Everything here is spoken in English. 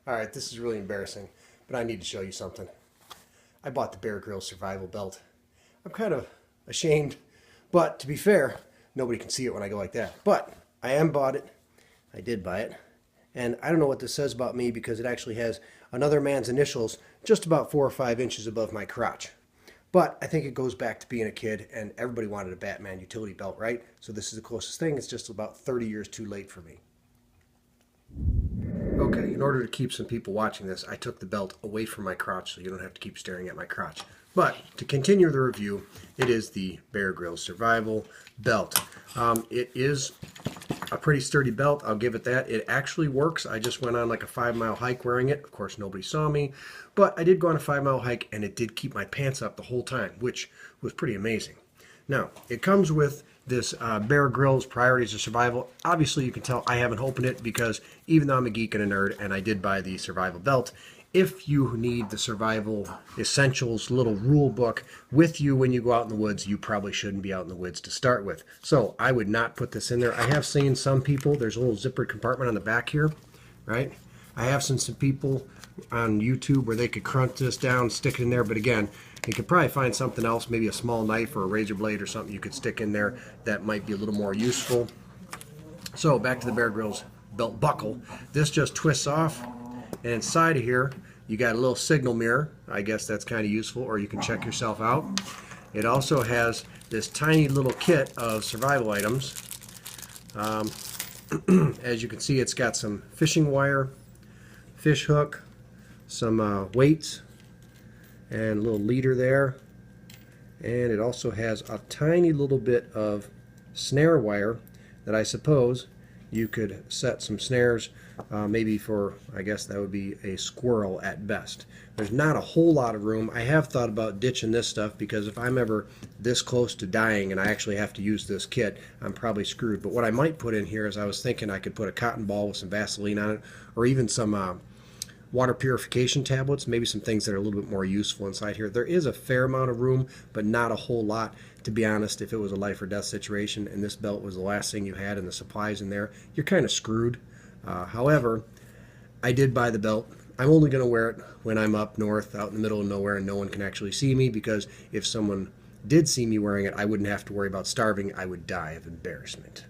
Alright, this is really embarrassing, but I need to show you something. I bought the Bear Grylls survival belt. I'm kind of ashamed, but to be fair, nobody can see it when I go like that. But I bought it. I did buy it. And I don't know what this says about me because it actually has another man's initials just about 4 or 5 inches above my crotch. But I think it goes back to being a kid, and everybody wanted a Batman utility belt, right? So this is the closest thing. It's just about 30 years too late for me. Okay, in order to keep some people watching this, I took the belt away from my crotch so you don't have to keep staring at my crotch. But to continue the review, it is the Bear Grylls Survival Belt. It is a pretty sturdy belt, I'll give it that. It actually works. I just went on like a 5-mile hike wearing it. Of course, nobody saw me, but I did go on a 5-mile hike and it did keep my pants up the whole time, which was pretty amazing. Now, it comes with this Bear Grylls Priorities of Survival. Obviously, you can tell I haven't opened it because even though I'm a geek and a nerd and I did buy the survival belt, if you need the survival essentials little rule book with you when you go out in the woods, you probably shouldn't be out in the woods to start with. So I would not put this in there. I have seen some people, there's a little zippered compartment on the back here, right? I have seen some people on YouTube where they could crunch this down, stick it in there, but again, you could probably find something else, maybe a small knife or a razor blade or something you could stick in there that might be a little more useful. So back to the Bear Grylls belt buckle. This just twists off, and inside of here you got a little signal mirror. I guess that's kind of useful, or you can check yourself out. It also has this tiny little kit of survival items. As you can see, it's got some fishing wire, fish hook, some weights, and a little leader there. And it also has a tiny little bit of snare wire that I suppose you could set some snares, maybe for, I guess that would be a squirrel at best. There's not a whole lot of room. I have thought about ditching this stuff because if I'm ever this close to dying and I actually have to use this kit, I'm probably screwed. But what I might put in here is I was thinking I could put a cotton ball with some Vaseline on it, or even some water purification tablets, maybe some things that are a little bit more useful inside here. There is a fair amount of room, but not a whole lot. To be honest, if it was a life or death situation and this belt was the last thing you had and the supplies in there, you're kind of screwed. However, I did buy the belt. I'm only going to wear it when I'm up north, out in the middle of nowhere, and no one can actually see me, because if someone did see me wearing it, I wouldn't have to worry about starving. I would die of embarrassment.